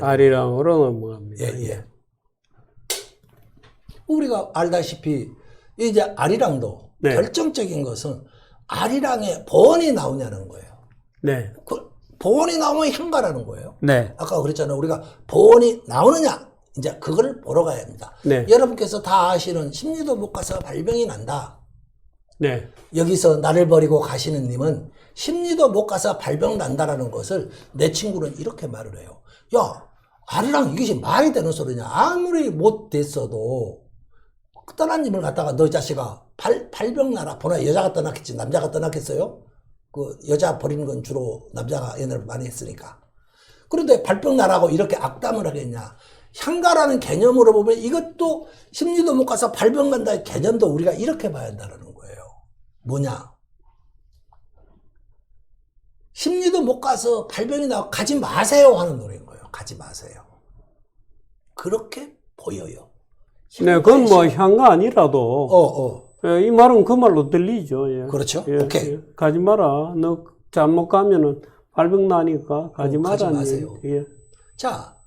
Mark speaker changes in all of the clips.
Speaker 1: 아리랑으로 넘어갑니다.
Speaker 2: 예. 우리가 알다시피 이제 아리랑도
Speaker 1: 네.
Speaker 2: 결정적인 것은 아리랑에 보원이 나오냐는 거예요.
Speaker 1: 네.
Speaker 2: 그 보원이 나오면 향가라는 거예요.
Speaker 1: 네.
Speaker 2: 아까 그랬잖아요. 우리가 보원이 나오느냐, 이제 그걸 보러 가야 합니다.
Speaker 1: 네.
Speaker 2: 여러분께서 다 아시는 심리도 못 가서 발병이 난다.
Speaker 1: 네.
Speaker 2: 여기서 나를 버리고 가시는 님은 심리도 못 가서 발병 난다라는 것을 내 친구는 이렇게 말을 해요. 야, 아리랑 이것이 말이 되는 소리냐. 아무리 못 됐어도 떠난 님을 갖다가 너 자식아 발병 나라. 보나 여자가 떠났겠지. 남자가 떠났겠어요? 그 여자 버리는 건 주로 남자가 연애를 많이 했으니까. 그런데 발병 나라고 이렇게 악담을 하겠냐. 향가라는 개념으로 보면 이것도 심리도 못 가서 발병 난다의 개념도 우리가 이렇게 봐야 한다는 거예요. 뭐냐. 심리도 못 가서 발병이 나고 가지 마세요 하는 노래인 거예요. 가지 마세요. 그렇게 보여요.
Speaker 1: 네, 그건 뭐 향가 아니라도 예, 이 말은 그 말로 들리죠. 예.
Speaker 2: 그렇죠.
Speaker 1: 예,
Speaker 2: 오케이.
Speaker 1: 예. 가지 마라. 너 잘못 가면은 발병 나니까 가지
Speaker 2: 가지
Speaker 1: 마라.
Speaker 2: 마세요.
Speaker 1: 예.
Speaker 2: 자,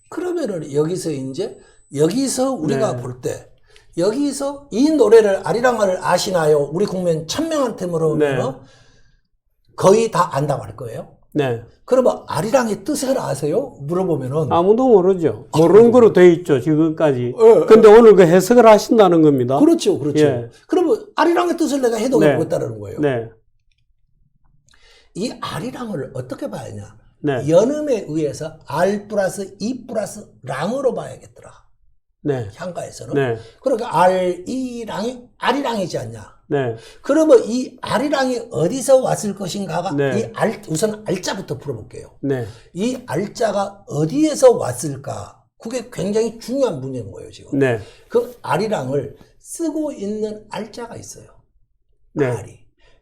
Speaker 2: 그러면은 여기서 우리가
Speaker 1: 네.
Speaker 2: 볼 때 여기서 이 노래를 아리랑을 아시나요? 우리 국민 1000명한테 물어보면
Speaker 1: 네.
Speaker 2: 거의 다 안다고 할 거예요.
Speaker 1: 네.
Speaker 2: 그러면 아리랑의 뜻을 아세요? 물어보면은
Speaker 1: 아무도 모르죠. 모르는 거로 돼 있죠, 지금까지.
Speaker 2: 예,
Speaker 1: 근데 오늘 그 해석을 하신다는 겁니다.
Speaker 2: 그렇죠.
Speaker 1: 예.
Speaker 2: 그러면 아리랑의 뜻을 내가 해독해 보겠다는 거예요.
Speaker 1: 네.
Speaker 2: 이 아리랑을 어떻게 봐야 하냐?
Speaker 1: 네.
Speaker 2: 연음에 의해서 R 플러스 E 플러스 랑으로 봐야겠더라.
Speaker 1: 네.
Speaker 2: 향가에서는.
Speaker 1: 네.
Speaker 2: 그러니까 R, E, 랑이 아리랑이지 않냐?
Speaker 1: 네.
Speaker 2: 그러면 이 아리랑이 어디서 왔을 것인가가
Speaker 1: 네.
Speaker 2: 우선 알자부터 풀어볼게요.
Speaker 1: 네.
Speaker 2: 이 알자가 어디에서 왔을까? 그게 굉장히 중요한 문제인 거예요, 지금.
Speaker 1: 네.
Speaker 2: 그 아리랑을 쓰고 있는 알자가 있어요.
Speaker 1: 네.
Speaker 2: 알이.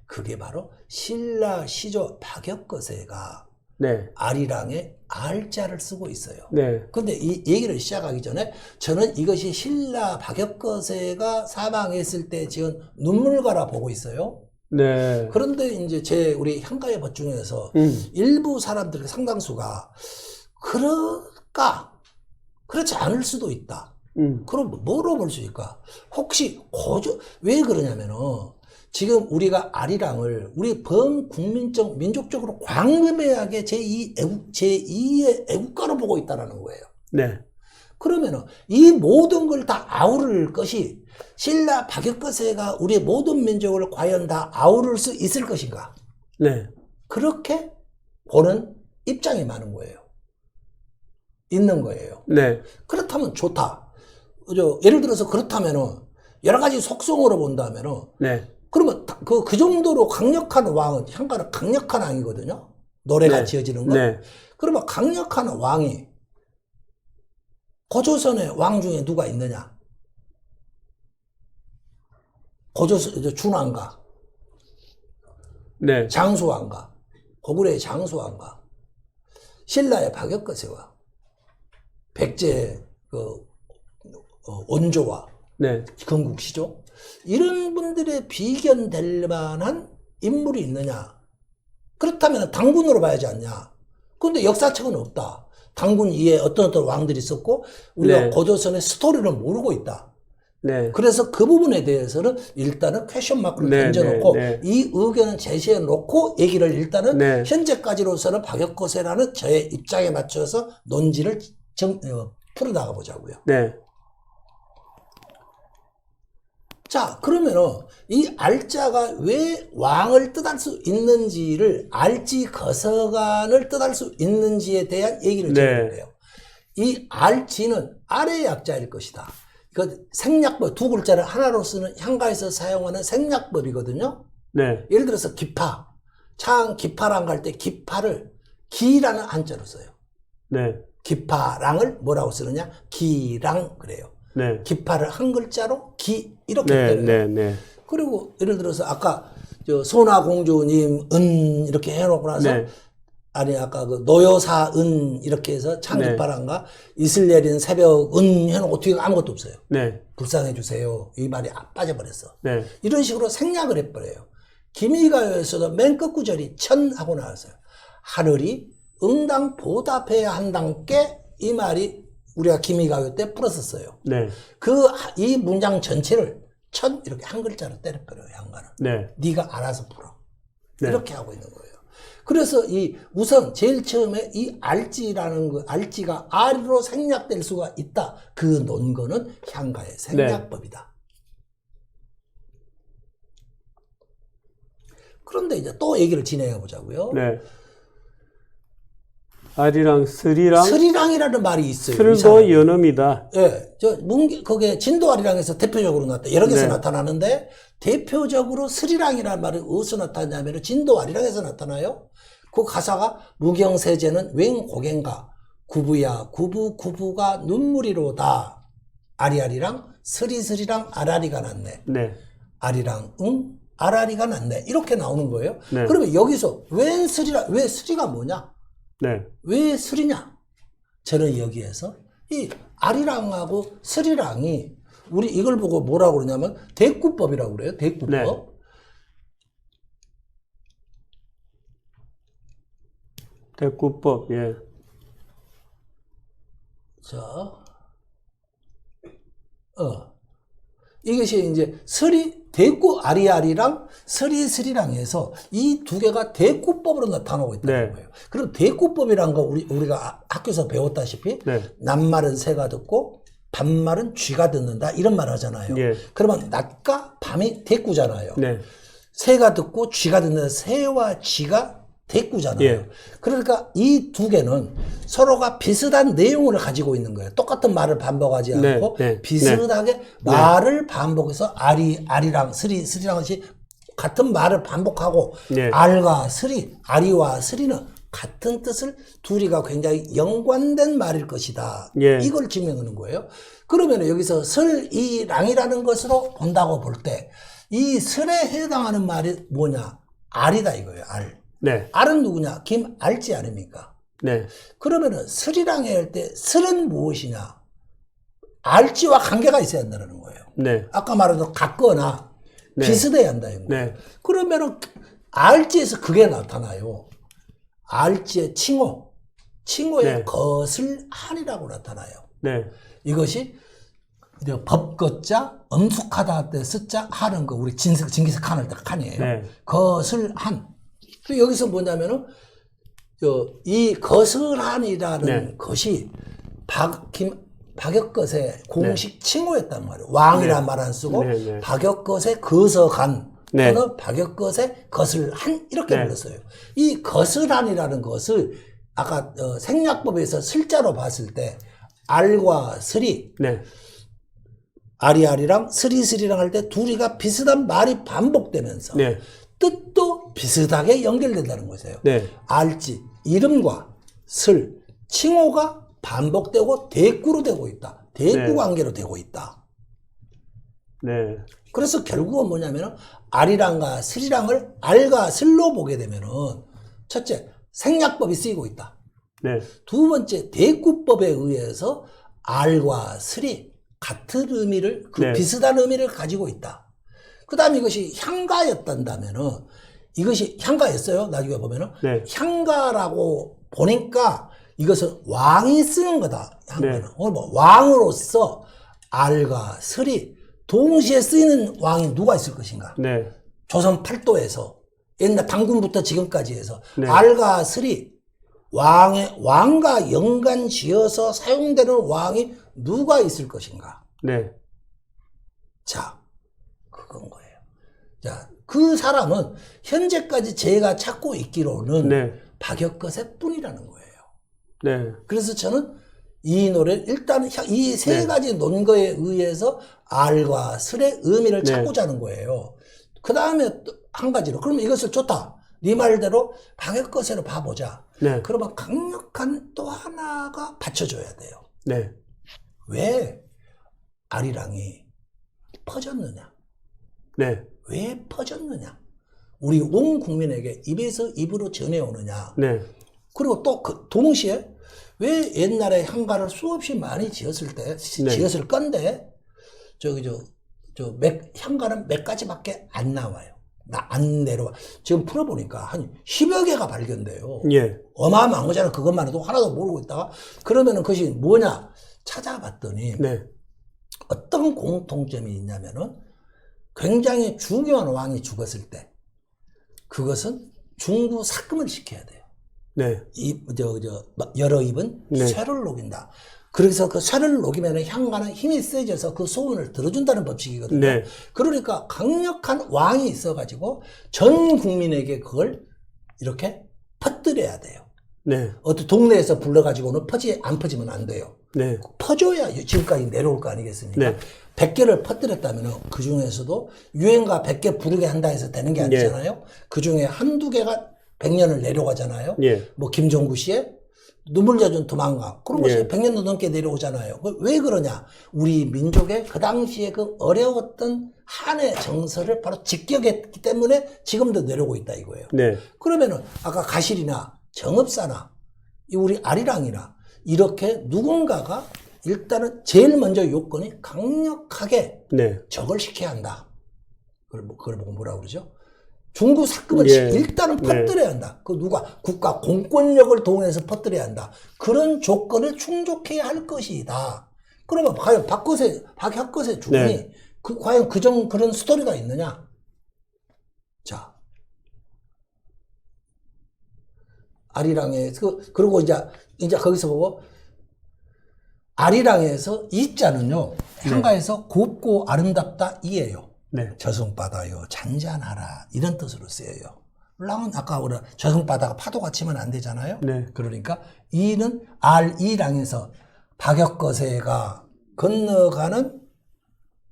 Speaker 2: 그게 바로 신라 시조 박역거세가
Speaker 1: 네.
Speaker 2: 아리랑에 알자를 쓰고 있어요.
Speaker 1: 네.
Speaker 2: 근데 이 얘기를 시작하기 전에 저는 이것이 신라 박역거세가 사망했을 때 지은 눈물가라 보고 있어요.
Speaker 1: 네.
Speaker 2: 그런데 이제 우리 향가의 법 중에서 일부 사람들 상당수가 그럴까? 그렇지 않을 수도 있다. 그럼 뭐로 볼 수 있을까? 혹시 왜 그러냐면은 지금 우리가 아리랑을 우리 범국민적 민족적으로 광범위하게 제2의 애국가로 보고 있다는 거예요.
Speaker 1: 네.
Speaker 2: 그러면은 이 모든 걸 다 아우를 것이 신라 박역거세가 우리의 모든 민족을 과연 다 아우를 수 있을 것인가?
Speaker 1: 네.
Speaker 2: 그렇게 보는 입장이 많은 거예요. 있는 거예요.
Speaker 1: 네.
Speaker 2: 그렇다면 좋다. 예를 들어서 그렇다면은 여러 가지 속성으로 본다면은
Speaker 1: 네.
Speaker 2: 그러면 그 정도로 강력한 왕은 향가는 강력한 왕이거든요. 노래가
Speaker 1: 네.
Speaker 2: 지어지는 거.
Speaker 1: 네.
Speaker 2: 그러면 강력한 왕이 고조선의 왕 중에 누가 있느냐? 준왕가,
Speaker 1: 네.
Speaker 2: 장수왕가, 고구려의 장수왕가, 신라의 박역거세와 백제의 원조와
Speaker 1: 네.
Speaker 2: 건국시조 이런 분들의 비견될 만한 인물이 있느냐? 그렇다면 당군으로 봐야지 않냐? 그런데 역사책은 없다. 당군 이에 어떤 왕들이 있었고 우리가
Speaker 1: 네.
Speaker 2: 고조선의 스토리를 모르고 있다.
Speaker 1: 네.
Speaker 2: 그래서 그 부분에 대해서는 일단은 퀘션 마크를
Speaker 1: 네,
Speaker 2: 던져놓고
Speaker 1: 네, 네.
Speaker 2: 이 의견을 제시해놓고 얘기를 일단은
Speaker 1: 네.
Speaker 2: 현재까지로서는 박역거세라는 저의 입장에 맞춰서 논지를 풀어나가 보자고요.
Speaker 1: 네.
Speaker 2: 자, 그러면은 이 알자가 왜 왕을 뜻할 수 있는지를 알지 거서관을 뜻할 수 있는지에 대한 얘기를 드리는 거예요. 이 알지는 아래 약자일 것이다. 그 생략법 두 글자를 하나로 쓰는 향가에서 사용하는 생략법이거든요.
Speaker 1: 네.
Speaker 2: 예를 들어서 기파, 기파랑 갈 때 기파를 기라는 한자로 써요.
Speaker 1: 네.
Speaker 2: 기파랑을 뭐라고 쓰느냐? 기랑 그래요.
Speaker 1: 네.
Speaker 2: 기파를 한 글자로 기 이렇게
Speaker 1: 네.
Speaker 2: 때려요.
Speaker 1: 네. 네.
Speaker 2: 그리고 예를 들어서 아까 소나공주님 은 이렇게 해놓고 나서
Speaker 1: 네.
Speaker 2: 아니 아까 그 노여사 은 이렇게 해서 창기파랑가 이슬 내린 새벽 은 해놓고 뒤에 아무것도 없어요.
Speaker 1: 네.
Speaker 2: 불쌍해 주세요. 이 말이 빠져버렸어.
Speaker 1: 네.
Speaker 2: 이런 식으로 생략을 해버려요. 김희가요에서도 맨 끝 구절이 천 하고 나왔어요. 하늘이 응당 보답해야 한다께 이 말이 우리가 기미가요 때 풀었었어요.
Speaker 1: 네.
Speaker 2: 이 문장 전체를 이렇게 한 글자로 때려버려요, 한가는.
Speaker 1: 네.
Speaker 2: 네가 알아서 풀어.
Speaker 1: 네.
Speaker 2: 이렇게 하고 있는 거예요. 그래서 우선 제일 처음에 이 알지가 R로 생략될 수가 있다. 그 논거는 향가의 생략법이다. 그런데 이제 또 얘기를 진행해 보자고요.
Speaker 1: 네. 아리랑 스리랑.
Speaker 2: 스리랑이라는 말이 있어요.
Speaker 1: 슬도 연음이다.
Speaker 2: 예. 거기에 진도아리랑에서 대표적으로 여러 개서
Speaker 1: 네.
Speaker 2: 나타나는데, 대표적으로 스리랑이라는 말이 어디서 나타나냐면 진도아리랑에서 나타나요. 그 가사가 무경세제는 웬 고갱가 구부야 구부가 눈물이로다 아리아리랑 스리스리랑 아라리가 났네.
Speaker 1: 네.
Speaker 2: 아리랑 아라리가 났네. 이렇게 나오는 거예요.
Speaker 1: 네.
Speaker 2: 그러면 여기서 왜 스리가 뭐냐?
Speaker 1: 네.
Speaker 2: 왜 스리냐? 저는 여기에서 이 아리랑하고 스리랑이 우리 이걸 보고 뭐라고 그러냐면 대꾸법이라고 그래요. 대꾸법.
Speaker 1: 네. 대꾸법. 예.
Speaker 2: 자, 이것이 이제 대꾸 아리아리랑 스리스리랑에서 이 두 개가 대꾸법으로 나타나고 있다는
Speaker 1: 네.
Speaker 2: 거예요. 그럼 대꾸법이란 거 우리가 학교에서 배웠다시피
Speaker 1: 네.
Speaker 2: 낮말은 새가 듣고 밤말은 쥐가 듣는다 이런 말 하잖아요.
Speaker 1: 예.
Speaker 2: 그러면 낮과 밤이 대꾸잖아요.
Speaker 1: 네.
Speaker 2: 새가 듣고 쥐가 듣는 새와 쥐가 대꾸잖아요.
Speaker 1: 예.
Speaker 2: 그러니까 이 두 개는 서로가 비슷한 내용을 가지고 있는 거예요. 똑같은 말을 반복하지
Speaker 1: 네,
Speaker 2: 않고
Speaker 1: 네,
Speaker 2: 비슷하게 말을 반복해서 아리랑 스리랑 같이 같은 말을 반복하고
Speaker 1: 네.
Speaker 2: 알과 스리, 아리와 스리는 같은 뜻을 둘이가 굉장히 연관된 말일 것이다.
Speaker 1: 예.
Speaker 2: 이걸 증명하는 거예요. 그러면 여기서 설이랑이라는 것으로 본다고 볼 때 이 설에 해당하는 말이 뭐냐? 알이다 이거예요. 알.
Speaker 1: 네.
Speaker 2: 알은 누구냐? 김알지 아닙니까?
Speaker 1: 네.
Speaker 2: 그러면은 설이랑 할 때 설은 무엇이냐? 알지와 관계가 있어야 한다는 거예요.
Speaker 1: 네.
Speaker 2: 아까 말한 같거나
Speaker 1: 네.
Speaker 2: 비슷해야 한다는 거예요.
Speaker 1: 네.
Speaker 2: 그러면은 알지에서 그게 나타나요. 알지의 칭호의
Speaker 1: 네.
Speaker 2: 거슬한이라고 나타나요.
Speaker 1: 네.
Speaker 2: 이것이 법거자 엄숙하다 할 때 쓰자 하는 거 우리 징기스칸 할 때 칸이에요.
Speaker 1: 네.
Speaker 2: 거슬한. 여기서 뭐냐면은 이 거슬한이라는
Speaker 1: 네.
Speaker 2: 것이 박역것의 공식 칭호였단 말이에요. 왕이란
Speaker 1: 네.
Speaker 2: 말 안 쓰고
Speaker 1: 네, 네.
Speaker 2: 박역것의 거서간
Speaker 1: 네.
Speaker 2: 또는 박역것의 거슬한 이렇게
Speaker 1: 네.
Speaker 2: 불렀어요. 이 거슬한이라는 것을 아까 생략법에서 슬자로 봤을 때 알과 슬이
Speaker 1: 네.
Speaker 2: 아리아리랑 스리스리랑 할 때 둘이가 비슷한 말이 반복되면서
Speaker 1: 네.
Speaker 2: 뜻도 비슷하게 연결된다는 것이에요.
Speaker 1: 네.
Speaker 2: 알지, 이름과 슬, 칭호가 반복되고 대꾸로 되고 있다. 대꾸
Speaker 1: 네.
Speaker 2: 관계로 되고 있다.
Speaker 1: 네.
Speaker 2: 그래서 결국은 뭐냐면은 아리랑과 스리랑을 알과 슬로 보게 되면은 첫째, 생략법이 쓰이고 있다.
Speaker 1: 네.
Speaker 2: 두 번째, 대꾸법에 의해서 알과 슬이 같은 의미를,
Speaker 1: 네.
Speaker 2: 비슷한 의미를 가지고 있다. 그 다음에 이것이 향가였단다면은, 이것이 향가였어요. 나중에 보면은.
Speaker 1: 네.
Speaker 2: 향가라고 보니까 이것은 왕이 쓰는 거다. 향가는.
Speaker 1: 네.
Speaker 2: 뭐 왕으로서 알과 슬이 동시에 쓰이는 왕이 누가 있을 것인가?
Speaker 1: 네.
Speaker 2: 조선 팔도에서 옛날 당군부터 지금까지 해서
Speaker 1: 네.
Speaker 2: 알과 슬이 왕과 연관 지어서 사용되는 왕이 누가 있을 것인가?
Speaker 1: 네.
Speaker 2: 자, 그건 거예요. 자, 그 사람은 현재까지 제가 찾고 있기로는
Speaker 1: 네.
Speaker 2: 박역거세 뿐이라는 거예요.
Speaker 1: 네.
Speaker 2: 그래서 저는 이 노래를 일단 이 세
Speaker 1: 네.
Speaker 2: 가지 논거에 의해서 알과 슬의 의미를
Speaker 1: 네.
Speaker 2: 찾고자 하는 거예요. 그 다음에 또 한 가지로 그러면 이것을 좋다. 네 말대로 박역거세로 봐보자.
Speaker 1: 네.
Speaker 2: 그러면 강력한 또 하나가 받쳐줘야 돼요.
Speaker 1: 네.
Speaker 2: 왜 아리랑이 퍼졌느냐?
Speaker 1: 네.
Speaker 2: 왜 퍼졌느냐? 우리 온 국민에게 입에서 입으로 전해오느냐?
Speaker 1: 네.
Speaker 2: 그리고 또 동시에 왜 옛날에 향가를 수없이 많이 지었을 때, 지었을 건데, 향가는 몇 가지밖에 안 나와요. 안 내려와. 지금 풀어보니까 한 10여 개가 발견돼요.
Speaker 1: 예.
Speaker 2: 어마어마한 거잖아요. 그것만 해도 하나도 모르고 있다가. 그러면은 그것이 뭐냐? 찾아봤더니
Speaker 1: 네.
Speaker 2: 어떤 공통점이 있냐면은 굉장히 중요한 왕이 죽었을 때 그것은 중구 삭금을 시켜야 돼요.
Speaker 1: 네.
Speaker 2: 여러 입은
Speaker 1: 네.
Speaker 2: 쇠를 녹인다. 그래서 그 쇠를 녹이면 향가는 힘이 세져서 그 소원을 들어준다는 법칙이거든요.
Speaker 1: 네.
Speaker 2: 그러니까 강력한 왕이 있어가지고 전 국민에게 그걸 이렇게 퍼뜨려야 돼요.
Speaker 1: 네.
Speaker 2: 어떤 동네에서 불러가지고는 안 퍼지면 안 돼요.
Speaker 1: 네.
Speaker 2: 퍼줘야 지금까지 내려올 거 아니겠습니까?
Speaker 1: 네.
Speaker 2: 100개를 퍼뜨렸다면 그 중에서도 유행가 100개 부르게 한다 해서 되는 게 아니잖아요. 그 중에 한두 개가 100년을 내려가잖아요.
Speaker 1: 예.
Speaker 2: 뭐 김종구 씨의 눈물 젖은 도망가 그런 것이
Speaker 1: 예.
Speaker 2: 100년도 넘게 내려오잖아요. 왜 그러냐? 우리 민족의 그 당시에 그 어려웠던 한의 정서를 바로 직격했기 때문에 지금도 내려오고 있다 이거예요.
Speaker 1: 네.
Speaker 2: 그러면은 아까 가실이나 정읍사나 우리 아리랑이나 이렇게 누군가가 일단은 제일 먼저 요건이 강력하게
Speaker 1: 네.
Speaker 2: 적을 시켜야 한다. 그걸 보고 뭐라 그러죠? 중구 삭금을
Speaker 1: 예.
Speaker 2: 일단은 퍼뜨려야 한다. 그 누가 국가 공권력을 동원해서 퍼뜨려야 한다. 그런 조건을 충족해야 할 것이다. 그러면 과연 박혁거세 죽음이
Speaker 1: 네.
Speaker 2: 과연 그런 스토리가 있느냐? 자, 아리랑에서 그리고 이제 거기서 보고 아리랑에서 이자는요 향가에서 곱고 아름답다 이에요.
Speaker 1: 네.
Speaker 2: 저승바다요 잔잔하라 이런 뜻으로 쓰여요. 랑은 아까 우리 저승바다가 파도가 치면 안 되잖아요.
Speaker 1: 네.
Speaker 2: 그러니까 이는 이랑에서 박혁거세가 건너가는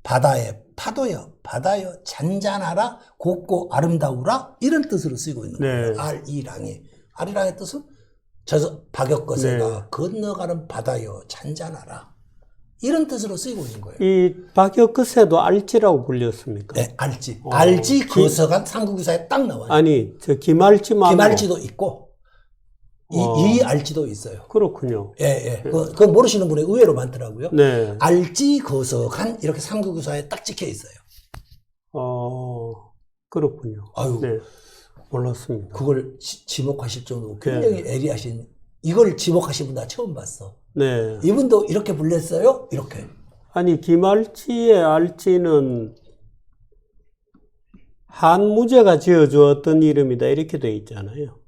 Speaker 2: 바다의 파도여 바다여 잔잔하라 곱고 아름다우라 이런 뜻으로 쓰이고 있는
Speaker 1: 네.
Speaker 2: 거예요. 이랑이 아리랑의 뜻은 박혁거세가 건너가는 바다여 잔잔하라 이런 뜻으로 쓰이고 있는 거예요.
Speaker 1: 이 박혁거세도 알지라고 불렸습니까?
Speaker 2: 네, 알지 거서간 삼국유사에 딱 나와요.
Speaker 1: 아니, 저 김알지만.
Speaker 2: 김알지도 있고 이 알지도 있어요.
Speaker 1: 그렇군요.
Speaker 2: 예. 그거 모르시는 분이 의외로 많더라고요.
Speaker 1: 네.
Speaker 2: 알지 거서간 이렇게 삼국유사에 딱 찍혀 있어요.
Speaker 1: 그렇군요.
Speaker 2: 아유,
Speaker 1: 네. 몰랐습니다.
Speaker 2: 그걸 지목하실 정도로 굉장히 예리하신 이걸 지목하신 분 나 처음 봤어.
Speaker 1: 네.
Speaker 2: 이분도 이렇게 불렸어요? 이렇게.
Speaker 1: 아니, 김알지의 알지는 한무제가 지어주었던 이름이다. 이렇게 돼 있잖아요.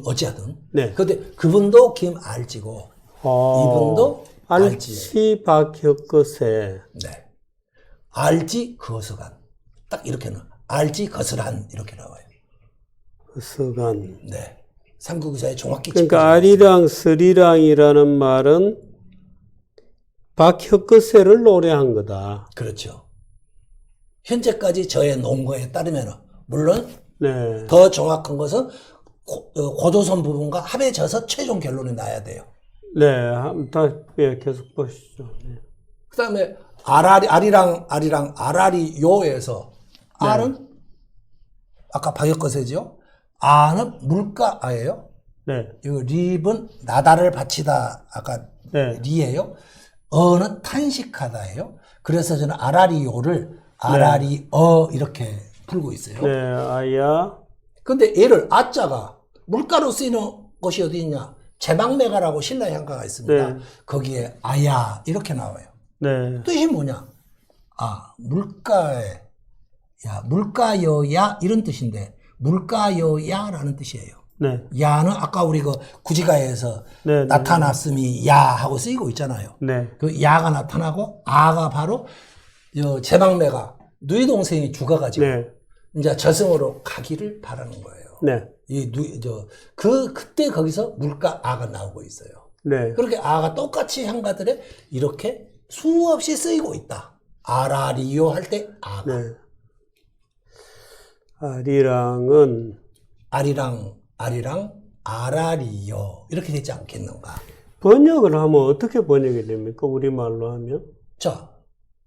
Speaker 2: 어찌하든.
Speaker 1: 네.
Speaker 2: 근데 그분도 김알지고, 이분도 알지.
Speaker 1: 알지 박혁거세.
Speaker 2: 네. 알지 거서간. 딱 이렇게는. 알지 거서란. 이렇게 나와요.
Speaker 1: 거서간.
Speaker 2: 네. 삼국유사에 정확히
Speaker 1: 그러니까 아리랑, 스리랑이라는 말은 박혁거세를 노래한 거다.
Speaker 2: 그렇죠. 현재까지 저의 논거에 따르면 물론
Speaker 1: 네.
Speaker 2: 더 정확한 것은 고조선 부분과 합해져서 최종 결론이 나야 돼요.
Speaker 1: 네, 계속 보시죠. 네.
Speaker 2: 그 다음에 아리랑, 아라리요에서 아는 아까 박혁거세죠. 아는 물가아예요.
Speaker 1: 네.
Speaker 2: 이거 립은 나다를 바치다 아까 리예요. 어는 탄식하다예요. 그래서 저는 아라리요를 아라리어 이렇게 풀고 있어요.
Speaker 1: 네, 아야.
Speaker 2: 근데 얘를 아자가 물가로 쓰이는 것이 어디 있냐? 제방매가라고 신라향가가 있습니다.
Speaker 1: 네.
Speaker 2: 거기에 아야 이렇게 나와요.
Speaker 1: 네.
Speaker 2: 뜻이 뭐냐? 물가에 물가여야 이런 뜻인데 물가여야라는 뜻이에요.
Speaker 1: 네.
Speaker 2: 야는 아까 우리 그 구지가에서
Speaker 1: 네,
Speaker 2: 나타났음이 야 하고 쓰이고 있잖아요.
Speaker 1: 네.
Speaker 2: 그 야가 나타나고 아가 바로 제방매가 누이 동생이 죽어가지고
Speaker 1: 네.
Speaker 2: 이제 저승으로 가기를 바라는 거예요.
Speaker 1: 네.
Speaker 2: 그때 거기서 물가 아가 나오고 있어요.
Speaker 1: 네.
Speaker 2: 그렇게 아가 똑같이 향가들에 이렇게 수없이 쓰이고 있다. 아라리요 할 때 아가.
Speaker 1: 네. 아리랑은
Speaker 2: 아리랑, 아라리요. 이렇게 되지 않겠는가.
Speaker 1: 번역을 하면 어떻게 번역이 됩니까? 우리말로 하면?
Speaker 2: 자,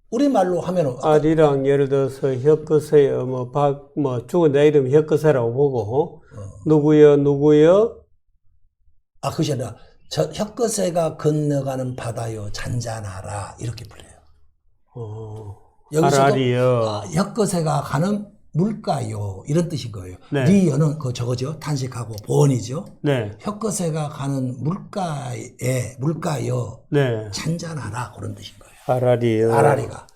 Speaker 2: 우리말로 하면은.
Speaker 1: 아리랑, 예를 들어서, 혁거세, 죽은 내 이름 혁거세라고 보고, 누구여?
Speaker 2: 그것이 아니라, 혁거세가 건너가는 바다요, 잔잔하라. 이렇게 불려요. 여기서도
Speaker 1: 아라리요.
Speaker 2: 혁거세가 가는 물가요 이런 뜻인 거예요.
Speaker 1: 네.
Speaker 2: 네 여는 그 저거죠. 탄식하고 보언이죠.
Speaker 1: 네.
Speaker 2: 혀끝에가 가는 물가요
Speaker 1: 네.
Speaker 2: 잔잔하라 그런 뜻인 거예요.
Speaker 1: 아라리요.
Speaker 2: 아라리가.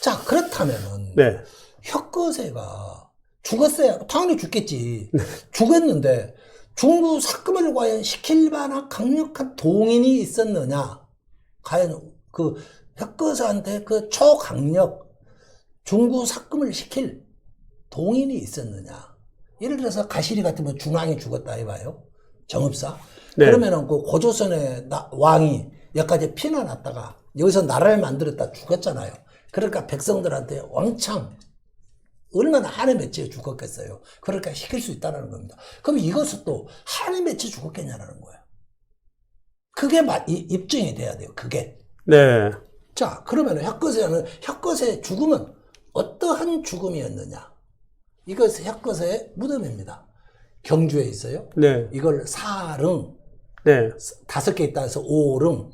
Speaker 2: 자 그렇다면은
Speaker 1: 네.
Speaker 2: 혀끝에가 죽었어요. 당연히 죽겠지. 죽었는데 중부 삭금을 과연 시킬 만한 강력한 동인이 있었느냐? 과연 그 혀끝한테 그 초강력 중구 삭금을 시킬 동인이 있었느냐? 예를 들어서 가시리 같으면 중왕이 죽었다 해봐요. 정읍사.
Speaker 1: 네.
Speaker 2: 그러면은 그 고조선의 왕이 여기까지 피난왔다가 여기서 나라를 만들었다 죽었잖아요. 그러니까 백성들한테 왕창 얼마나 한해 맺혀 죽었겠어요. 그러니까 시킬 수 있다는 겁니다. 그럼 이것은 또 한해 맺혀 죽었겠냐라는 거예요. 그게 입증이 돼야 돼요. 그게.
Speaker 1: 네.
Speaker 2: 자, 그러면 혀끝의 죽음은 어떠한 죽음이었느냐? 이것은 혀끝의 무덤입니다. 경주에 있어요.
Speaker 1: 네.
Speaker 2: 이걸 사릉,
Speaker 1: 네.
Speaker 2: 5개 있다 해서 오릉,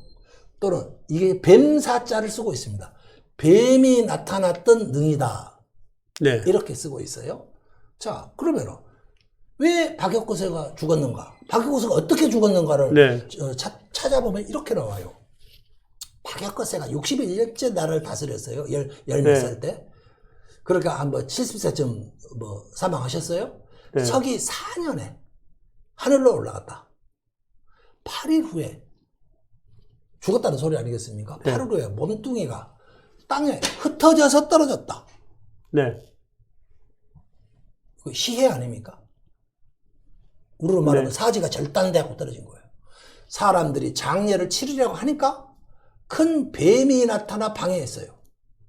Speaker 2: 또는 이게 뱀사자를 쓰고 있습니다. 뱀이 나타났던 능이다.
Speaker 1: 네.
Speaker 2: 이렇게 쓰고 있어요. 자, 그러면 왜 박역거세가 죽었는가? 박역거세가 어떻게 죽었는가를
Speaker 1: 네.
Speaker 2: 찾아보면 이렇게 나와요. 박역거세가 61년째 나라를 다스렸어요. 14살
Speaker 1: 네.
Speaker 2: 때. 그러니까 한번 70세쯤 사망하셨어요.
Speaker 1: 네.
Speaker 2: 서기 4년에 하늘로 올라갔다. 8일 후에 죽었다는 소리 아니겠습니까?
Speaker 1: 네.
Speaker 2: 8일 후에 몸뚱이가 땅에 흩어져서 떨어졌다.
Speaker 1: 네.
Speaker 2: 그 시해 아닙니까? 우리로 말하면
Speaker 1: 네.
Speaker 2: 사지가 절단되고 떨어진 거예요. 사람들이 장례를 치르려고 하니까 큰 뱀이 나타나 방해했어요.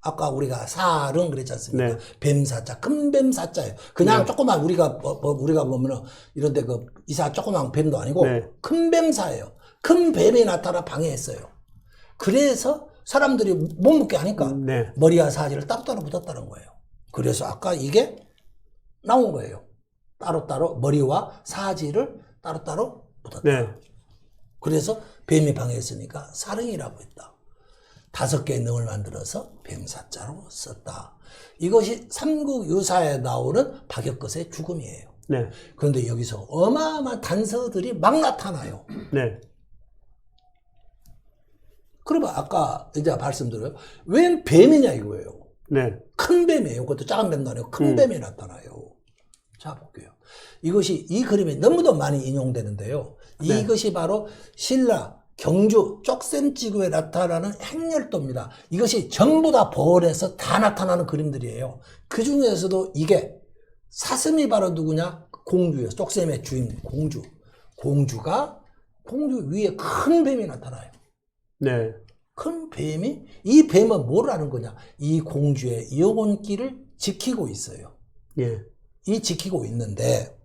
Speaker 2: 아까 우리가 사릉 그랬지 않습니까?
Speaker 1: 네.
Speaker 2: 뱀사자, 큰 뱀사자예요. 그냥
Speaker 1: 네.
Speaker 2: 조그만 우리가 보면은 이런데 그 이사 조그만 뱀도 아니고
Speaker 1: 네.
Speaker 2: 큰 뱀사예요. 큰 뱀이 나타나 방해했어요. 그래서 사람들이 못 묻게 하니까
Speaker 1: 네.
Speaker 2: 머리와 사지를 따로따로 묻었다는 거예요. 그래서 아까 이게 나온 거예요. 따로따로 머리와 사지를 따로따로 묻었다.
Speaker 1: 네.
Speaker 2: 그래서 뱀이 방해했으니까 사릉이라고 했다. 5개의 능을 만들어서 뱀사자로 썼다. 이것이 삼국유사에 나오는 박역것의 죽음이에요.
Speaker 1: 네.
Speaker 2: 그런데 여기서 어마어마한 단서들이 막 나타나요.
Speaker 1: 네.
Speaker 2: 그러면 아까 이제 말씀드려요. 웬 뱀이냐 이거예요.
Speaker 1: 네.
Speaker 2: 큰 뱀이에요. 그것도 작은 뱀도 아니고 큰 뱀이 나타나요. 자, 볼게요. 이것이 이 그림에 너무도 많이 인용되는데요.
Speaker 1: 네.
Speaker 2: 이것이 바로 신라 경주 쪽샘지구에 나타나는 행렬도입니다. 이것이 전부 다 보홀해서 다 나타나는 그림들이에요. 그 중에서도 이게 사슴이 바로 누구냐? 공주예요. 쪽샘의 주인 공주. 공주 위에 큰 뱀이 나타나요.
Speaker 1: 네.
Speaker 2: 큰 뱀이, 이 뱀은 뭘 하는 거냐? 이 공주의 영혼길을 지키고 있어요.
Speaker 1: 예.
Speaker 2: 이 지키고 있는데,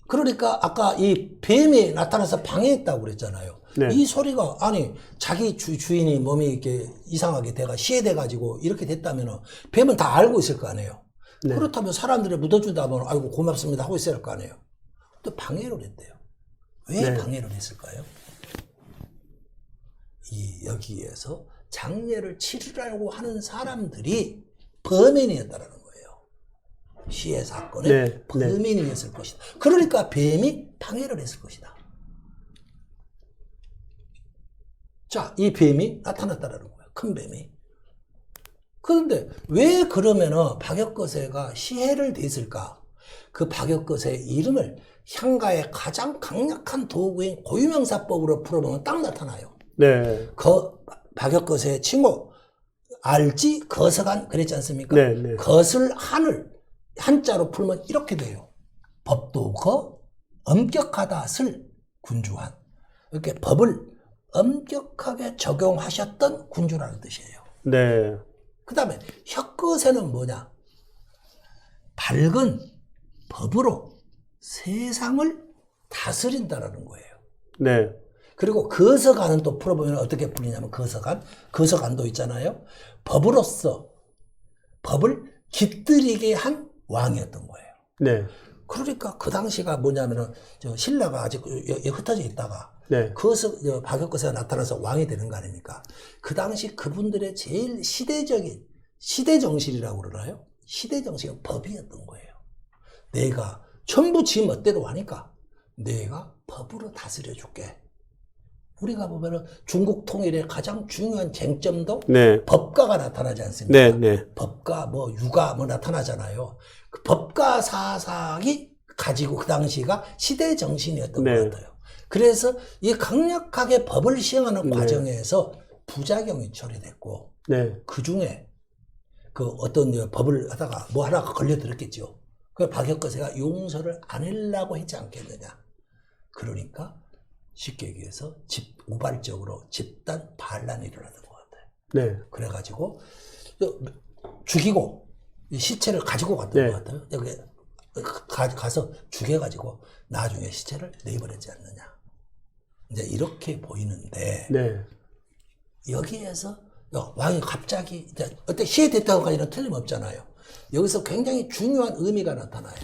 Speaker 2: 그러니까 아까 이 뱀이 나타나서 방해했다고 그랬잖아요.
Speaker 1: 네.
Speaker 2: 이 소리가, 아니, 자기 주인이 몸이 이렇게 이상하게 시해돼가지고 이렇게 됐다면 뱀은 다 알고 있을 거 아니에요.
Speaker 1: 네.
Speaker 2: 그렇다면 사람들이 묻어준다면, 아이고, 고맙습니다 하고 있어야 할 거 아니에요. 또 방해를 했대요. 왜
Speaker 1: 네.
Speaker 2: 방해를 했을까요? 여기에서 장례를 치르려고 하는 사람들이 범인이었다라는 거예요. 시해 사건의
Speaker 1: 네.
Speaker 2: 범인이었을 것이다. 그러니까 뱀이 방해를 했을 것이다. 자, 이 뱀이 나타났다라는 거예요. 큰 뱀이. 그런데 왜 그러면은 박역거세가 시해를 됐을까? 그 박역거세의 이름을 향가의 가장 강력한 도구인 고유명사법으로 풀어보면 딱 나타나요.
Speaker 1: 네.
Speaker 2: 박역거세의 친구 알지 거서간 그랬지 않습니까?
Speaker 1: 네, 네.
Speaker 2: 것을 한자로 풀면 이렇게 돼요. 법도 엄격하다 슬 군주한. 이렇게 법을 엄격하게 적용하셨던 군주라는 뜻이에요.
Speaker 1: 네.
Speaker 2: 그 다음에 혀끝에는 뭐냐? 밝은 법으로 세상을 다스린다라는 거예요.
Speaker 1: 네.
Speaker 2: 그리고 거서간은 또 풀어보면 어떻게 풀리냐면 거서간도 있잖아요. 법으로서 법을 깃들이게 한 왕이었던 거예요.
Speaker 1: 네.
Speaker 2: 그러니까 그 당시가 뭐냐면은 저 신라가 아직 흩어져 있다가
Speaker 1: 네.
Speaker 2: 그것을 박역거세가 나타나서 왕이 되는 거 아닙니까? 그 당시 그분들의 제일 시대적인 시대 정신이라고 그러나요? 시대 정신은 법이었던 거예요. 내가 전부 지 멋대로 하니까 내가 법으로 다스려 줄게. 우리가 보면은 중국 통일의 가장 중요한 쟁점도
Speaker 1: 네.
Speaker 2: 법가가 나타나지 않습니까?
Speaker 1: 네, 네.
Speaker 2: 법가, 뭐 유가 뭐 나타나잖아요. 그 법가 사상이 가지고 그 당시가 시대 정신이었던
Speaker 1: 네.
Speaker 2: 것 같아요. 그래서 이 강력하게 법을 시행하는
Speaker 1: 네.
Speaker 2: 과정에서 부작용이 처리됐고,
Speaker 1: 네.
Speaker 2: 그 중에 그 어떤 법을 하다가 뭐 하나가 걸려들었겠죠. 그 박역거세가 용서를 안 하려고 했지 않겠느냐. 그러니까 쉽게 얘기해서 우발적으로 집단 반란이 일어났던 것 같아요.
Speaker 1: 네.
Speaker 2: 그래가지고 죽이고 시체를 가지고 갔던
Speaker 1: 네.
Speaker 2: 것 같아요. 여기 가서 죽여가지고 나중에 시체를 내버렸지 않느냐. 이제 이렇게 보이는데
Speaker 1: 네.
Speaker 2: 여기에서 왕이 갑자기 이제 어때 시해됐다고까지는 틀림없잖아요. 여기서 굉장히 중요한 의미가 나타나요.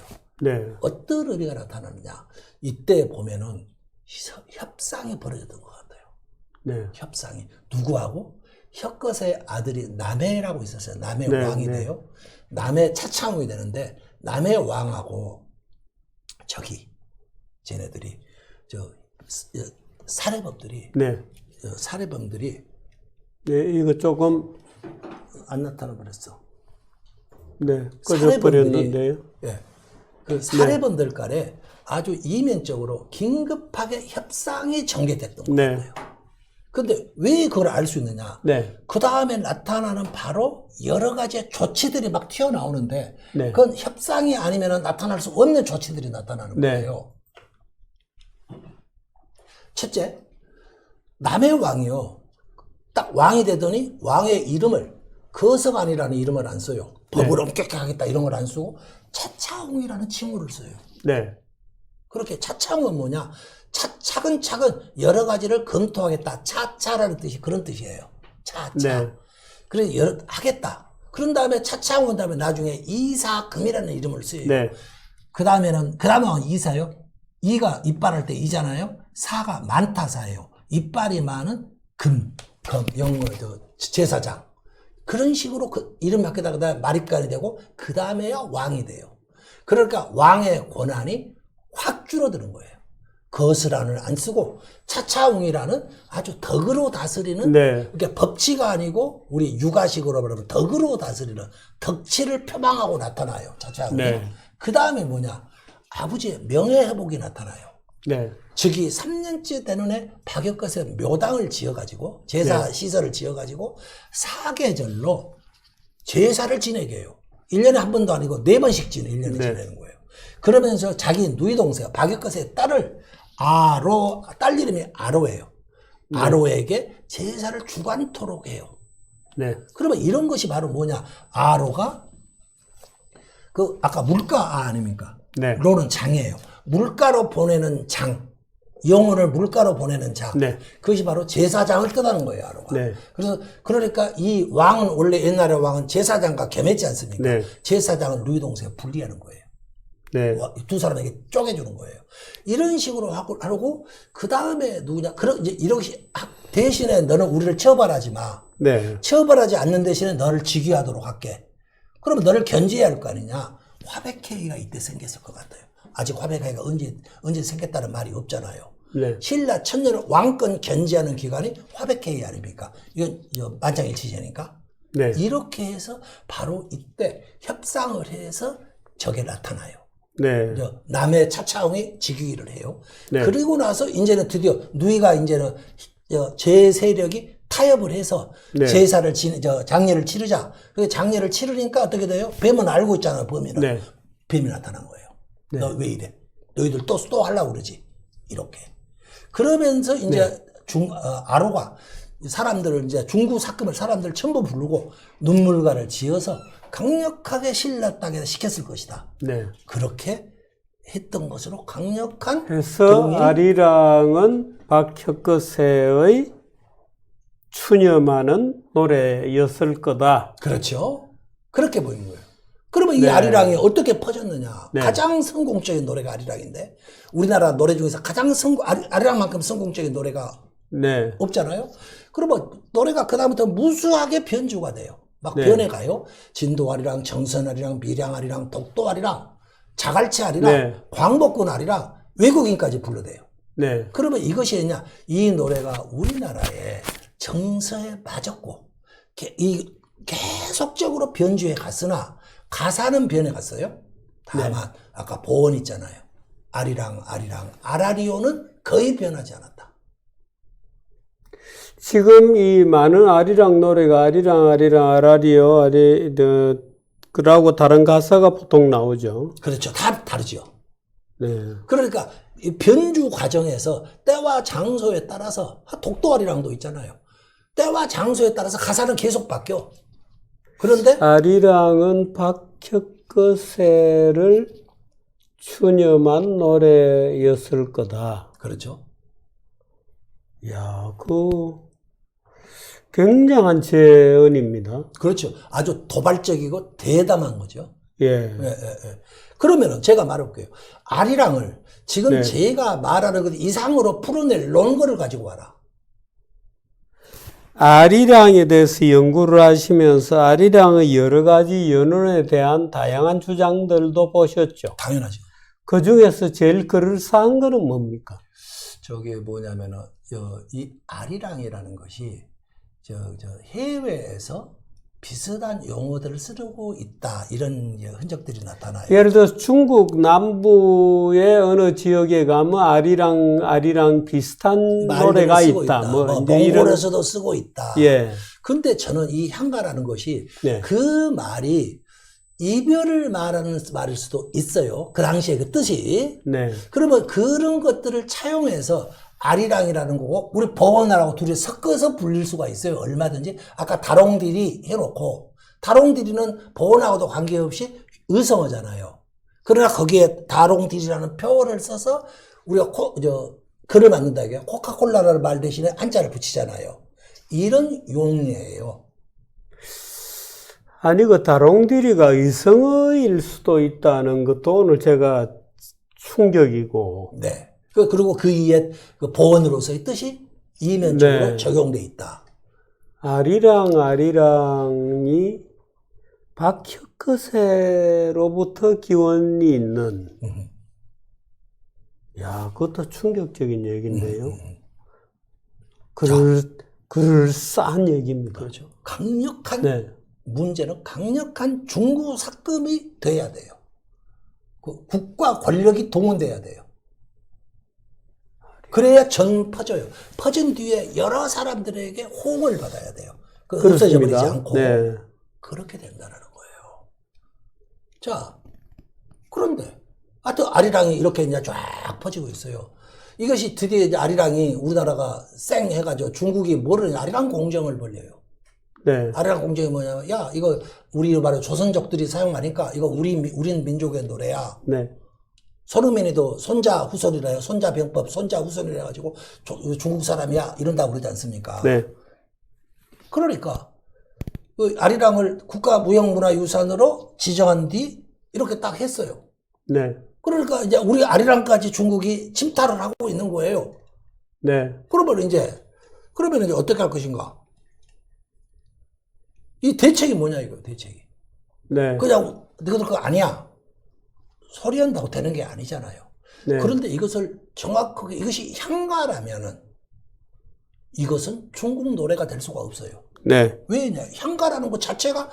Speaker 1: 네.
Speaker 2: 어떤 의미가 나타나느냐. 이때 보면은 협상이 벌어졌던 것 같아요.
Speaker 1: 네.
Speaker 2: 협상이. 누구하고? 혁거세 아들이 남해라고 있었어요. 남해
Speaker 1: 네,
Speaker 2: 왕이
Speaker 1: 네.
Speaker 2: 돼요. 남해 차창왕이 되는데 남해 왕하고 쟤네들이 살해범들이
Speaker 1: 네.
Speaker 2: 살해범들이
Speaker 1: 네. 이거 조금
Speaker 2: 안 나타나 버렸어.
Speaker 1: 네. 꺼져버렸는데요.
Speaker 2: 예. 그 살해범들 간에 아주 이면적으로 긴급하게 협상이 전개됐던 것
Speaker 1: 네.
Speaker 2: 같아요. 근데 왜 그걸 알 수 있느냐?
Speaker 1: 네.
Speaker 2: 그 다음에 나타나는 바로 여러 가지 조치들이 막 튀어나오는데,
Speaker 1: 네.
Speaker 2: 그건 협상이 아니면 나타날 수 없는 조치들이 나타나는
Speaker 1: 네.
Speaker 2: 거예요. 첫째, 남의 왕이요. 딱 왕이 되더니 왕의 이름을 거서관이라는 이름을 안 써요. 법을 엄격하게 하겠다 이런 걸 안 쓰고 차차홍이라는 칭호를 써요.
Speaker 1: 네.
Speaker 2: 그렇게 차차홍은 뭐냐? 차근차근 여러 가지를 검토하겠다. 차차라는 뜻이 그런 뜻이에요. 차차.
Speaker 1: 네.
Speaker 2: 그래서 하겠다. 그런 다음에 차차홍은 다음에 나중에 이사금이라는 이름을 써요.
Speaker 1: 네.
Speaker 2: 그 다음에는 이사요. 이가 이빨할 때 이잖아요. 사가 많다사예요. 이빨이 많은 영어 제사장. 그런 식으로 그 이름 바뀌다가 마립간이 되고 그 다음에야 왕이 돼요. 그러니까 왕의 권한이 확 줄어드는 거예요. 거스란을 안 쓰고 차차웅이라는 아주 덕으로 다스리는
Speaker 1: 네.
Speaker 2: 그러니까 법치가 아니고 우리 육아식으로 말하면 덕으로 다스리는 덕치를 표방하고 나타나요. 차차웅이.
Speaker 1: 네.
Speaker 2: 그 다음에 뭐냐? 아버지의 명예회복이 나타나요.
Speaker 1: 네.
Speaker 2: 즉위 3년째 되는 해 박역거세 묘당을 지어가지고 제사
Speaker 1: 네.
Speaker 2: 시설을 지어가지고 사계절로 제사를 지내게 해요. 1년에 한 번도 아니고 4번씩 1년에
Speaker 1: 네.
Speaker 2: 지내는 거예요. 그러면서 자기 누이 동생 박역거세의 딸을 딸 이름이 아로예요.
Speaker 1: 네.
Speaker 2: 아로에게 제사를 주관토록 해요.
Speaker 1: 네.
Speaker 2: 그러면 이런 것이 바로 뭐냐? 아로가 아까 물가 아닙니까?
Speaker 1: 네.
Speaker 2: 로는 장이에요. 물가로 보내는 장, 영혼을 물가로 보내는 장.
Speaker 1: 네.
Speaker 2: 그것이 바로 제사장을 뜻하는 거예요, 아로가.
Speaker 1: 네.
Speaker 2: 그래서 그러니까 이 왕은 원래 옛날에 왕은 제사장과 겸했지 않습니까?
Speaker 1: 네.
Speaker 2: 제사장을 누이 동생에 분리하는 거예요.
Speaker 1: 네.
Speaker 2: 두 사람에게 쪼개주는 거예요. 이런 식으로 하고 그 다음에 누구냐? 이제 이렇게 대신에 너는 우리를 처벌하지 마.
Speaker 1: 네.
Speaker 2: 처벌하지 않는 대신에 너를 즉위하도록 할게. 그러면 너를 견제해야 할 거 아니냐? 화백회의가 이때 생겼을 것 같아요. 아직 화백회의가 언제 생겼다는 말이 없잖아요.
Speaker 1: 네.
Speaker 2: 신라 천년을 왕권 견제하는 기관이 화백회의 아닙니까? 이건 만장일치제니까.
Speaker 1: 네.
Speaker 2: 이렇게 해서 바로 이때 협상을 해서 저게 나타나요.
Speaker 1: 네.
Speaker 2: 남의 차차홍이 즉위를 해요.
Speaker 1: 네.
Speaker 2: 그리고 나서 이제는 드디어 누이가 이제는 제 세력이 타협을 해서
Speaker 1: 네.
Speaker 2: 제사를 장례를 치르자. 그 장례를 치르니까 어떻게 돼요? 뱀은 알고 있잖아요, 범인은.
Speaker 1: 네.
Speaker 2: 뱀이 나타난 거예요.
Speaker 1: 네.
Speaker 2: 너 왜 이래? 너희들 또 하려고 그러지? 이렇게. 그러면서 이제 아로가 사람들을 이제 중구 삭금을 사람들 전부 부르고 눈물가를 지어서 강력하게 신라 땅에다 시켰을 것이다.
Speaker 1: 네.
Speaker 2: 그렇게 했던 것으로 강력한
Speaker 1: 해서 아리랑은 박혁거세의 추념하는 노래였을 거다.
Speaker 2: 그렇죠. 그렇게 보이는 거예요. 그러면 그러면 이
Speaker 1: 네.
Speaker 2: 아리랑이 어떻게 퍼졌느냐?
Speaker 1: 네.
Speaker 2: 가장 성공적인 노래가 아리랑인데 우리나라 노래 중에서 가장 아리랑만큼 성공적인 노래가
Speaker 1: 네.
Speaker 2: 없잖아요. 그러면 노래가 그다음부터 무수하게 변주가 돼요. 막
Speaker 1: 네.
Speaker 2: 변해가요. 진도 아리랑, 정선 아리랑, 밀양 아리랑, 독도 아리랑, 자갈치 아리랑,
Speaker 1: 네.
Speaker 2: 광복군 아리랑, 외국인까지 불러대요.
Speaker 1: 네.
Speaker 2: 그러면 이것이 뭐냐? 이 노래가 우리나라의 정서에 맞았고 계속적으로 변주해 갔으나 가사는 변해갔어요. 다만 아까 보원 있잖아요. 아리랑 아리랑 아라리오는 거의 변하지 않았다.
Speaker 1: 지금 이 많은 아리랑 노래가 아리랑 아라리요 그러고 다른 가사가 보통 나오죠.
Speaker 2: 그렇죠. 다 다르죠.
Speaker 1: 네.
Speaker 2: 그러니까 이 변주 과정에서 때와 장소에 따라서 독도 아리랑도 있잖아요. 때와 장소에 따라서 가사는 계속 바뀌어. 그런데
Speaker 1: 아리랑은 박혁거세를 추념한 노래였을 거다.
Speaker 2: 그렇죠.
Speaker 1: 야, 굉장한 재언입니다.
Speaker 2: 그렇죠. 아주 도발적이고 대담한 거죠.
Speaker 1: 예.
Speaker 2: 예, 예, 예. 그러면은 제가 말해볼게요. 아리랑을 지금
Speaker 1: 네.
Speaker 2: 제가 말하는 것 이상으로 풀어낼 논거를 가지고 와라.
Speaker 1: 아리랑에 대해서 연구를 하시면서 아리랑의 여러 가지 연원에 대한 다양한 주장들도 보셨죠.
Speaker 2: 당연하죠.
Speaker 1: 그 중에서 제일 그럴싸한 거는 뭡니까?
Speaker 2: 저게 뭐냐면은 이 아리랑이라는 것이 해외에서 비슷한 용어들을 쓰고 있다 이런 흔적들이 나타나요.
Speaker 1: 예를 들어서 중국 남부의 어느 지역에 가면 아리랑 비슷한 노래가 있다.
Speaker 2: 몽골에서도 쓰고 있다.
Speaker 1: 예.
Speaker 2: 근데 저는 이 향가라는 것이
Speaker 1: 네.
Speaker 2: 그 말이 이별을 말하는 말일 수도 있어요. 그 당시에 그 뜻이.
Speaker 1: 네.
Speaker 2: 그러면 그런 것들을 차용해서 아리랑이라는 거고 우리 보원하라고 둘이 섞어서 불릴 수가 있어요. 얼마든지. 아까 다롱디리 해놓고 다롱디리는 보원하고도 관계없이 의성어잖아요. 그러나 거기에 다롱디리라는 표어를 써서 우리가 글을 만든다 이게 코카콜라라는 말 대신에 한자를 붙이잖아요. 이런 용이에요.
Speaker 1: 아니 그 다롱디리가 의성어일 수도 있다는 것도 오늘 제가 충격이고.
Speaker 2: 네. 그리고 그 이에 그 보원으로서의 뜻이 이면적으로
Speaker 1: 네.
Speaker 2: 적용돼 있다.
Speaker 1: 아리랑이 박혁거세로부터 기원이 있는. 야, 그것도 충격적인 얘기인데요. 그럴싸한 얘기입니다.
Speaker 2: 그렇죠. 강력한
Speaker 1: 네.
Speaker 2: 문제는 강력한 중구 삭금이 돼야 돼요. 그 국가 권력이 동원돼야 돼요. 그래야 전 퍼져요. 퍼진 뒤에 여러 사람들에게 호응을 받아야 돼요. 없어져 버리지 않고.
Speaker 1: 네.
Speaker 2: 그렇게 된다는 거예요. 자, 그런데 하여튼 아리랑이 이렇게 이제 쫙 퍼지고 있어요. 이것이 드디어 이제 아리랑이 우리나라가 쌩 해가지고 중국이 뭐를 아리랑 공정을 벌려요.
Speaker 1: 네.
Speaker 2: 아리랑 공정이 뭐냐면 야 이거 우리 말로 조선족들이 사용하니까 이거 우린 민족의 노래야.
Speaker 1: 네.
Speaker 2: 손흥민이도 손자 후손이래요. 손자 병법, 손자 후손이래 가지고 중국 사람이야 이런다고 그러지 않습니까?
Speaker 1: 네.
Speaker 2: 그러니까 그 아리랑을 국가무형문화유산으로 지정한 뒤 이렇게 딱 했어요.
Speaker 1: 네.
Speaker 2: 그러니까 이제 우리 아리랑까지 중국이 침탈을 하고 있는 거예요.
Speaker 1: 네.
Speaker 2: 그러면 이제 어떻게 할 것인가? 이 대책이 뭐냐 이거 대책이.
Speaker 1: 네.
Speaker 2: 그냥 그거 아니야. 소리한다고 되는 게 아니잖아요.
Speaker 1: 네.
Speaker 2: 그런데 이것을 정확하게 이것이 향가라면은 이것은 중국 노래가 될 수가 없어요.
Speaker 1: 네.
Speaker 2: 왜냐? 향가라는 것 자체가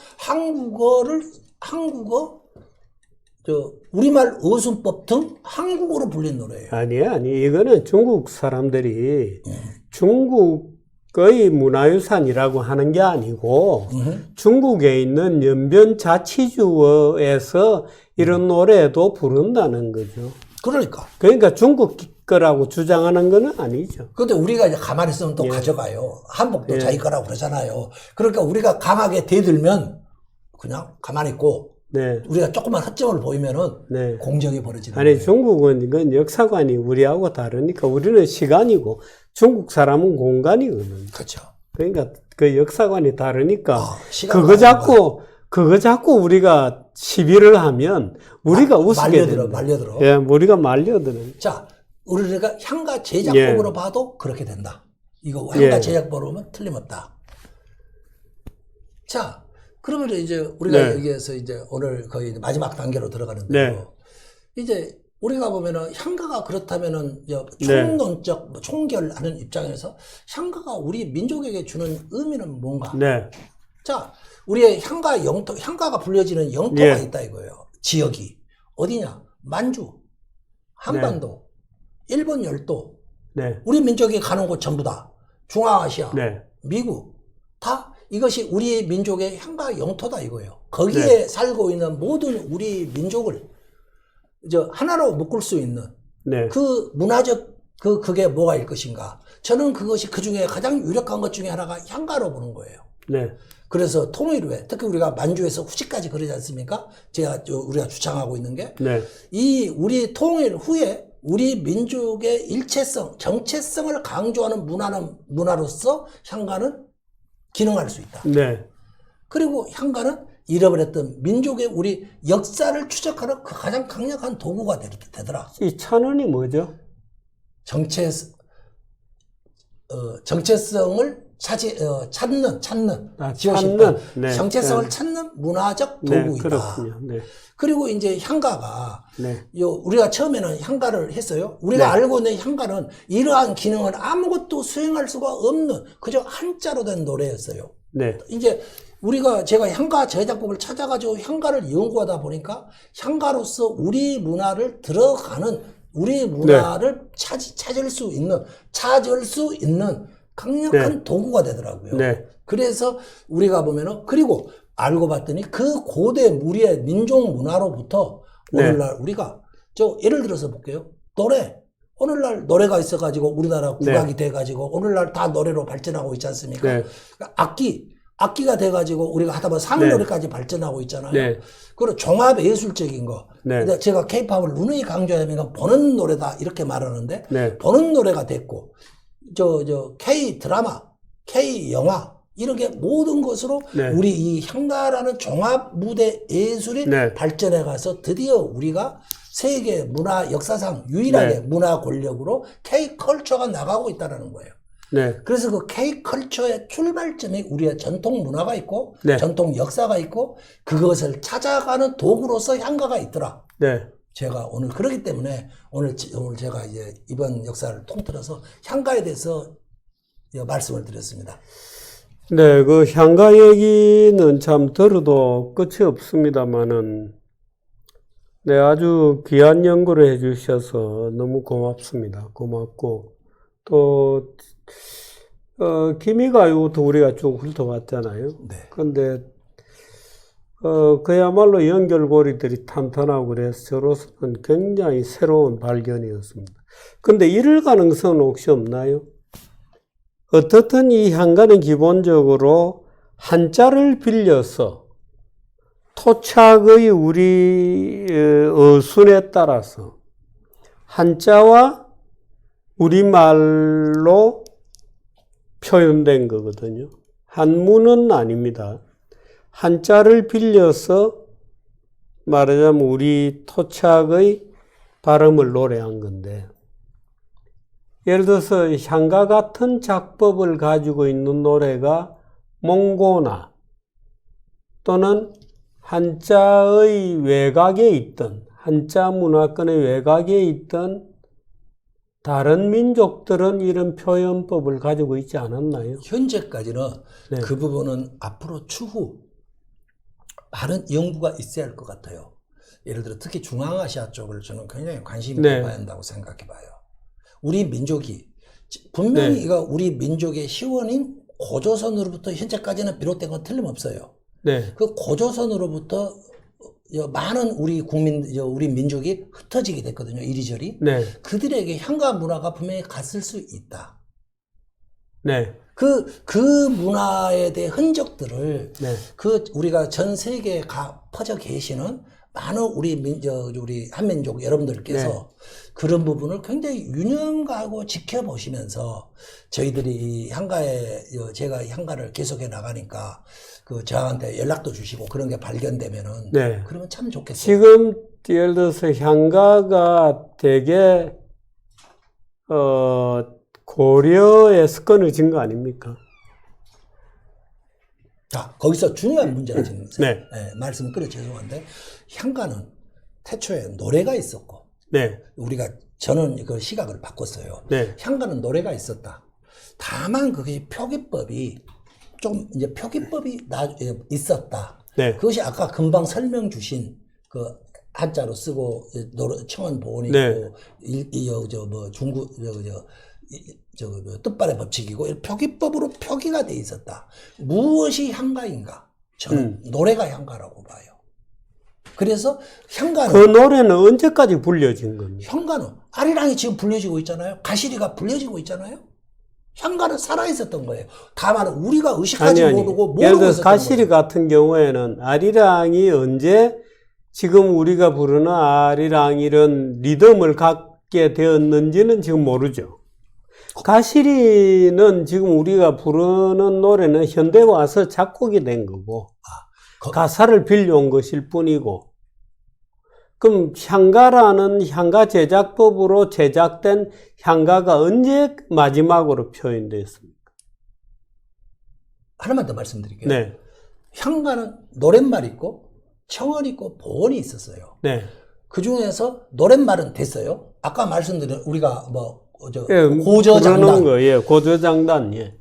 Speaker 2: 우리말 어순법 등 한국어로 불린 노래예요.
Speaker 1: 아니. 이거는 중국 사람들이 중국의 문화유산이라고 하는 게 아니고 중국에 있는 연변 자치주에서 이런 노래도 부른다는 거죠. 그러니까 중국 거라고 주장하는 거는 아니죠.
Speaker 2: 그런데 우리가 이제 가만히 있으면 또 가져가요. 한복도 자기 거라고 그러잖아요. 그러니까 우리가 강하게 대들면 그냥 가만히 있고
Speaker 1: 네.
Speaker 2: 우리가 조금만 허점을 보이면은 공정이 벌어지는 거예요.
Speaker 1: 아니 중국은 이건 역사관이 우리하고 다르니까 우리는 시간이고 중국 사람은 공간이거든요.
Speaker 2: 그렇죠.
Speaker 1: 그러니까 그 역사관이 다르니까
Speaker 2: 시간
Speaker 1: 그거 자꾸 그거 자꾸 우리가 시비를 하면 우리가 웃게 된다.
Speaker 2: 말려들어.
Speaker 1: 예, 우리가 말려드는.
Speaker 2: 자, 우리가 향가 제작법으로 봐도 그렇게 된다. 이거 향가 제작법으로 보면 틀림없다. 자, 그러면 이제 우리가 여기에서 이제 오늘 거의 마지막 단계로 들어가는데요. 이제 우리가 보면은 향가가 그렇다면은 총론적 총결하는 입장에서 향가가 우리 민족에게 주는 의미는 뭔가?
Speaker 1: 네.
Speaker 2: 자, 우리의 향가 영토, 향가가 불려지는 영토가 있다 이거예요. 지역이 어디냐? 만주, 한반도, 일본 열도, 우리 민족이 가는 곳 전부 다 중앙아시아, 미국 다 이것이 우리 민족의 향가 영토다 이거예요. 거기에 살고 있는 모든 우리 민족을 하나로 묶을 수 있는 그 문화적 그게 뭐가일 것인가? 저는 그것이 그 중에 가장 유력한 것 중에 하나가 향가로 보는 거예요. 그래서 통일 후에 특히 우리가 만주에서 후시까지 그러지 않습니까? 우리가 주창하고 있는 게 이 우리 통일 후에 우리 민족의 일체성, 정체성을 강조하는 문화로서 향가는 기능할 수 있다. 그리고 향가는 잃어버렸던 민족의 우리 역사를 추적하는 그 가장 강력한 도구가 되더라.
Speaker 1: 이 찬원이 뭐죠?
Speaker 2: 정체성을 찾는. 정체성을 찾는 문화적 도구이다.
Speaker 1: 그렇군요.
Speaker 2: 그리고 이제 향가가 우리가 처음에는 향가를 했어요. 우리가 알고 있는 향가는 이러한 기능을 아무것도 수행할 수가 없는 그저 한자로 된 노래였어요. 이제 제가 향가 제작법을 찾아가지고 향가를 연구하다 보니까 향가로서 우리 문화를 들어가는 우리 문화를 찾을 수 있는 강력한 도구가 되더라고요. 그래서 우리가 보면은 그리고 알고 봤더니 그 고대 우리의 민족 문화로부터 오늘날 우리가 예를 들어서 볼게요. 오늘날 노래가 있어가지고 우리나라 국악이 돼가지고 오늘날 다 노래로 발전하고 있지 않습니까? 악기가 돼가지고 우리가 하다 보면 상노래까지 발전하고 있잖아요. 그리고 종합 예술적인 거. 제가 K-팝을 누누이 강조하면 보는 노래다 이렇게 말하는데 보는 노래가 됐고 K-드라마, K-영화 이렇게 모든 것으로 우리 이 향가라는 종합 무대 예술이 발전해 가서 드디어 우리가 세계 문화 역사상 유일하게 문화 권력으로 K-컬처가 나가고 있다는 거예요. 그래서 그 K-컬처의 출발점이 우리의 전통 문화가 있고 전통 역사가 있고 그것을 찾아가는 도구로서 향가가 있더라. 제가 오늘 그렇기 때문에 오늘 제가 이제 이번 역사를 통틀어서 향가에 대해서 말씀을 드렸습니다.
Speaker 1: 그 향가 얘기는 참 들어도 끝이 없습니다만은 아주 귀한 연구를 해주셔서 너무 고맙습니다. 고맙고 또 기미가요부터 우리가 쭉 훑어봤잖아요. 근데 그야말로 연결고리들이 탄탄하고 그래서 저로서는 굉장히 새로운 발견이었습니다. 근데 이럴 가능성은 혹시 없나요? 어떻든 이 향가는 기본적으로 한자를 빌려서 토착의 우리 어순에 따라서 한자와 우리말로 표현된 거거든요. 한문은 아닙니다. 한자를 빌려서 말하자면 우리 토착의 발음을 노래한 건데 예를 들어서 향가 같은 작법을 가지고 있는 노래가 몽고나 또는 한자의 외곽에 있던 한자 문화권의 외곽에 있던 다른 민족들은 이런 표현법을 가지고 있지 않았나요?
Speaker 2: 현재까지는 그 부분은 앞으로 추후 많은 연구가 있어야 할 것 같아요. 예를 들어 특히 중앙아시아 쪽을 저는 굉장히 관심 있게 봐야 한다고 생각해 봐요. 우리 민족이 분명히 이거 우리 민족의 시원인 고조선으로부터 현재까지는 비롯된 건 틀림없어요. 그 고조선으로부터 많은 우리 우리 민족이 흩어지게 됐거든요. 이리저리. 그들에게 향가 문화가 분명히 갔을 수 있다. 그 문화에 대한 흔적들을 우리가 전 세계에 퍼져 계시는 많은 우리 한민족 여러분들께서 그런 부분을 굉장히 유념하고 지켜보시면서 저희들이 이 향가에 제가 향가를 계속해 나가니까 그 저한테 연락도 주시고 그런 게 발견되면은
Speaker 1: 네.
Speaker 2: 그러면 참 좋겠어요.
Speaker 1: 지금 예를 들어서 향가가 되게 고려에서 끊어진 거 아닙니까?
Speaker 2: 자, 거기서 중요한 문제가 지금
Speaker 1: 네.
Speaker 2: 말씀을 끊어 죄송한데 향가는 태초에 노래가 있었고
Speaker 1: 네.
Speaker 2: 저는 그 시각을 바꿨어요.
Speaker 1: 네.
Speaker 2: 향가는 노래가 있었다. 다만 그게 표기법이 좀 이제 표기법이 있었다.
Speaker 1: 네.
Speaker 2: 그것이 아까 금방 설명 주신 그 한자로 쓰고 청원 보온이고
Speaker 1: 네.
Speaker 2: 중국 뜻발의 법칙이고 표기법으로 표기가 돼 있었다. 무엇이 향가인가? 저는 노래가 향가라고 봐요. 그래서 향가는
Speaker 1: 그 노래는 언제까지 불려진 겁니까?
Speaker 2: 향가는 아리랑이 지금 불려지고 있잖아요. 가시리가 불려지고 있잖아요. 향가는 살아있었던 거예요. 다만 우리가 의식하지 모르고
Speaker 1: 예를
Speaker 2: 모르고
Speaker 1: 들어서
Speaker 2: 있었던
Speaker 1: 가시리
Speaker 2: 거예요.
Speaker 1: 같은 경우에는 아리랑이 언제 지금 우리가 부르는 아리랑 이런 리듬을 갖게 되었는지는 지금 모르죠. 가시리는 지금 우리가 부르는 노래는 현대 와서 작곡이 된 거고 가사를 빌려온 것일 뿐이고, 그럼 향가라는 향가 제작법으로 제작된 향가가 언제 마지막으로 표현됐습니까?
Speaker 2: 하나만 더 말씀드릴게요.
Speaker 1: 네.
Speaker 2: 향가는 노랫말 있고 청원 있고 보원이 있었어요.
Speaker 1: 네.
Speaker 2: 그 중에서 노랫말은 됐어요. 아까 말씀드린 우리가
Speaker 1: 예,
Speaker 2: 고저장단.
Speaker 1: 부르는 거, 예, 고저장단, 예.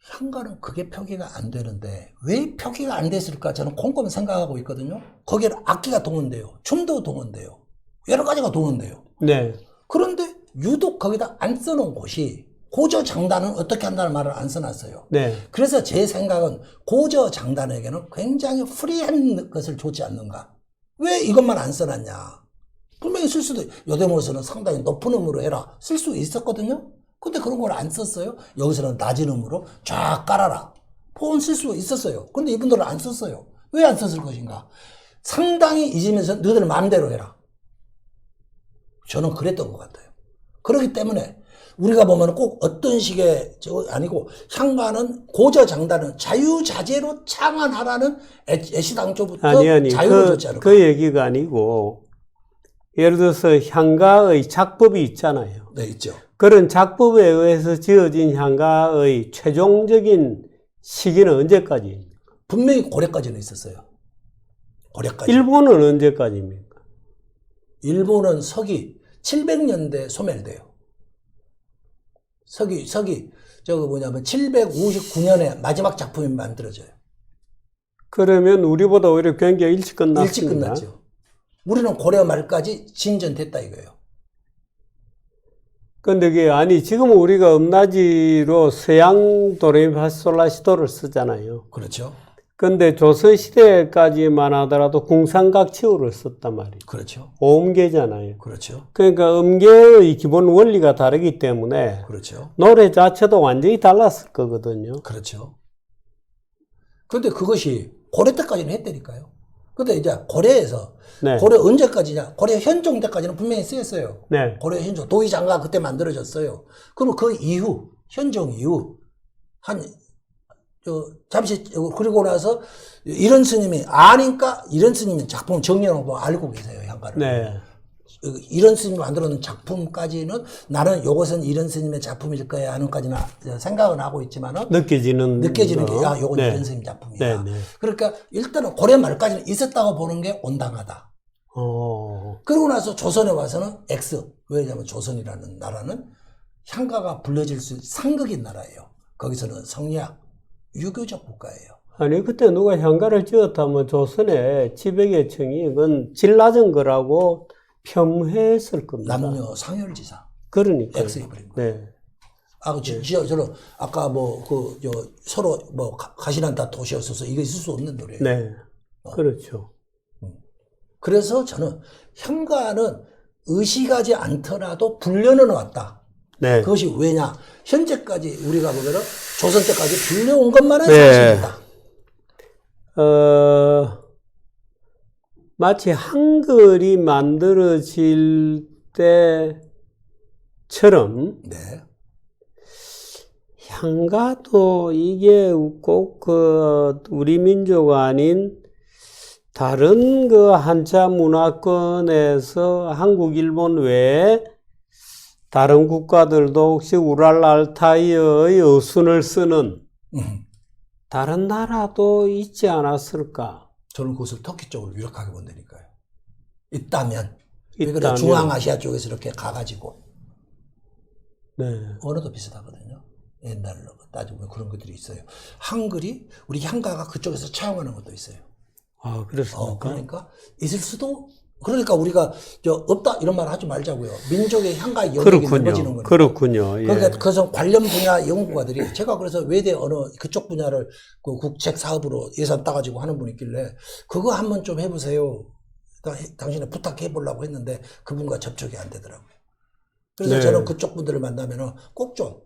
Speaker 2: 향가는 그게 표기가 안 되는데 왜 표기가 안 됐을까 저는 곰곰이 생각하고 있거든요. 거기에 악기가 동원돼요. 춤도 동원돼요. 여러 가지가 동원돼요.
Speaker 1: 네.
Speaker 2: 그런데 유독 거기다 안 써놓은 곳이 고저장단은 어떻게 한다는 말을 안 써놨어요.
Speaker 1: 네.
Speaker 2: 그래서 제 생각은 고저장단에게는 굉장히 프리한 것을 줬지 않는가. 왜 이것만 안 써놨냐. 분명히 쓸 수도 요대모에서는 상당히 높은 음으로 해라. 쓸 수 있었거든요. 근데 그런 걸 안 썼어요. 여기서는 낮은 음으로 쫙 깔아라. 포옹 쓸 수 있었어요. 근데 이분들은 안 썼어요. 왜 안 썼을 것인가? 상당히 잊으면서 너희들 마음대로 해라. 저는 그랬던 것 같아요. 그렇기 때문에 우리가 보면 꼭 어떤 식의 아니고 향가는 고저장단은 자유자재로 창안하라는 애시당초부터
Speaker 1: 아니,
Speaker 2: 자유를 줬지 않을까.
Speaker 1: 그 얘기가 아니고, 예를 들어서 향가의 작법이 있잖아요.
Speaker 2: 네, 있죠.
Speaker 1: 그런 작법에 의해서 지어진 향가의 최종적인 시기는 언제까지입니까?
Speaker 2: 분명히 고려까지는 있었어요. 고려까지.
Speaker 1: 일본은 언제까지입니까?
Speaker 2: 일본은 서기 700년대 소멸돼요. 서기 759년에 마지막 작품이 만들어져요.
Speaker 1: 그러면 우리보다 오히려 굉장히 일찍 끝났습니다.
Speaker 2: 일찍 끝났죠. 우리는 고려 말까지 진전됐다 이거예요.
Speaker 1: 근데 그게 아니, 지금 우리가 음나지로 서양 도레미파솔라시도를 쓰잖아요.
Speaker 2: 그렇죠.
Speaker 1: 근데 조선시대까지만 하더라도 궁상각치우를 썼단 말이에요.
Speaker 2: 그렇죠.
Speaker 1: 오음계잖아요.
Speaker 2: 그렇죠.
Speaker 1: 그러니까 음계의 기본 원리가 다르기 때문에
Speaker 2: 그렇죠.
Speaker 1: 노래 자체도 완전히 달랐을 거거든요.
Speaker 2: 그렇죠. 근데 그것이 고려 때까지는 했다니까요. 근데 이제 고려에서
Speaker 1: 네.
Speaker 2: 고려 언제까지냐? 고려 현종 때까지는 분명히 쓰였어요.
Speaker 1: 네.
Speaker 2: 고려 현종 도의장가 그때 만들어졌어요. 그럼 그 이후 현종 이후 잠시 그리고 나서 이런 스님이 아니까 이런 스님이 작품 정리하고 알고 계세요 향가를.
Speaker 1: 네.
Speaker 2: 이런 스님이 만들어놓은 작품까지는 나는 이것은 이런 스님의 작품일 거야 하는까지는 생각은 하고 있지만은
Speaker 1: 느껴지는
Speaker 2: 게
Speaker 1: 거.
Speaker 2: 요건
Speaker 1: 네.
Speaker 2: 이런 스님 작품이야.
Speaker 1: 네, 네.
Speaker 2: 그러니까 일단은 고려 말까지는 있었다고 보는 게 온당하다. 그러고 나서 조선에 와서는 X. 왜냐하면 조선이라는 나라는 향가가 불려질 수 있는 상극인 나라예요. 거기서는 성리학, 유교적 국가예요.
Speaker 1: 아니, 그때 누가 향가를 지었다면 조선의 지배계층이 그건 질 낮은 거라고 폄훼했을 겁니다.
Speaker 2: 남녀 상혈지사.
Speaker 1: 그러니까.
Speaker 2: X 해버린 거예요.
Speaker 1: 네.
Speaker 2: 저는 아까 서로 가시난다 도시였어서 이거 있을 수 없는 노래예요.
Speaker 1: 네. 그렇죠.
Speaker 2: 그래서 저는 향가는 의식하지 않더라도 불려는 왔다.
Speaker 1: 네.
Speaker 2: 그것이 왜냐? 현재까지 우리가 보면은 조선 때까지 불려온 것만은
Speaker 1: 네.
Speaker 2: 사실이다.
Speaker 1: 마치 한글이 만들어질 때처럼
Speaker 2: 네.
Speaker 1: 향가도 이게 꼭 우리 민족 아닌 다른 한자 문화권에서 한국, 일본 외에 다른 국가들도 혹시 우랄 알타이어의 어순을 쓰는 다른 나라도 있지 않았을까?
Speaker 2: 저는 그것을 터키 쪽으로 유력하게 본다니까요. 있다면. 중앙아시아 쪽에서 이렇게 가가지고.
Speaker 1: 네.
Speaker 2: 언어도 비슷하거든요. 옛날로 따지면 그런 것들이 있어요. 한글이 우리 향가가 그쪽에서 차용하는 것도 있어요.
Speaker 1: 아, 그렇습니까?
Speaker 2: 그러니까 있을 수도. 그러니까 우리가 없다 이런 말 하지 말자고요. 민족의 향가 영역이
Speaker 1: 그렇군요.
Speaker 2: 넓어지는 거니까.
Speaker 1: 그렇군요. 예.
Speaker 2: 그러니까 그래서 관련 분야 연구가들이 제가 그래서 외대 언어 그쪽 분야를 그 국책 사업으로 예산 따가지고 하는 분이 있길래 그거 한번 좀 해보세요. 당신이 부탁해 보려고 했는데 그분과 접촉이 안 되더라고요. 그래서
Speaker 1: 네.
Speaker 2: 저는 그쪽 분들을 만나면은 꼭 좀.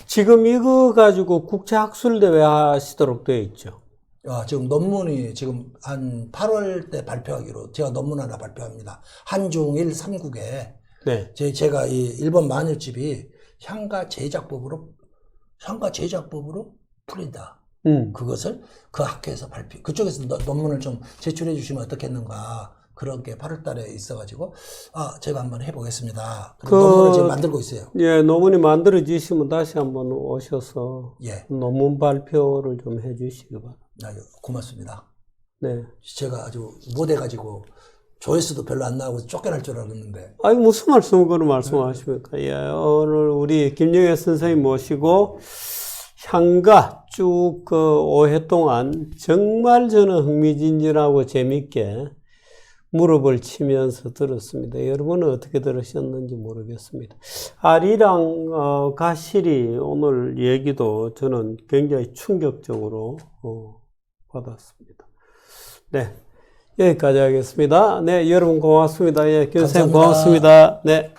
Speaker 1: 지금 이거 가지고 국제학술대회 하시도록 되어 있죠.
Speaker 2: 지금 논문이 지금 한 8월 때 발표하기로 제가 논문 하나 발표합니다. 한중일 3국에
Speaker 1: 네.
Speaker 2: 제가 이 일본 마늘집이 향가 제작법으로 풀린다. 그것을 그 학회에서 그쪽에서 논문을 좀 제출해 주시면 어떻겠는가. 그런 게 8월 달에 있어가지고, 제가 한번 해보겠습니다. 논문을 지금 만들고 있어요.
Speaker 1: 예, 논문이 만들어지시면 다시 한번 오셔서
Speaker 2: 예.
Speaker 1: 논문 발표를 좀 해주시기 바랍니다.
Speaker 2: 고맙습니다.
Speaker 1: 네.
Speaker 2: 제가 아주 못해가지고 조회수도 별로 안 나오고 쫓겨날 줄 알았는데.
Speaker 1: 아니, 무슨 그런 말씀하십니까? 예, 오늘 우리 김영애 선생님 모시고 향가 쭉 5회 동안 정말 저는 흥미진진하고 재밌게 무릎을 치면서 들었습니다. 여러분은 어떻게 들으셨는지 모르겠습니다. 아리랑 가시리 오늘 얘기도 저는 굉장히 충격적으로 받았습니다. 네, 여기까지 하겠습니다. 네, 여러분 고맙습니다. 예, 교수님 고맙습니다. 네.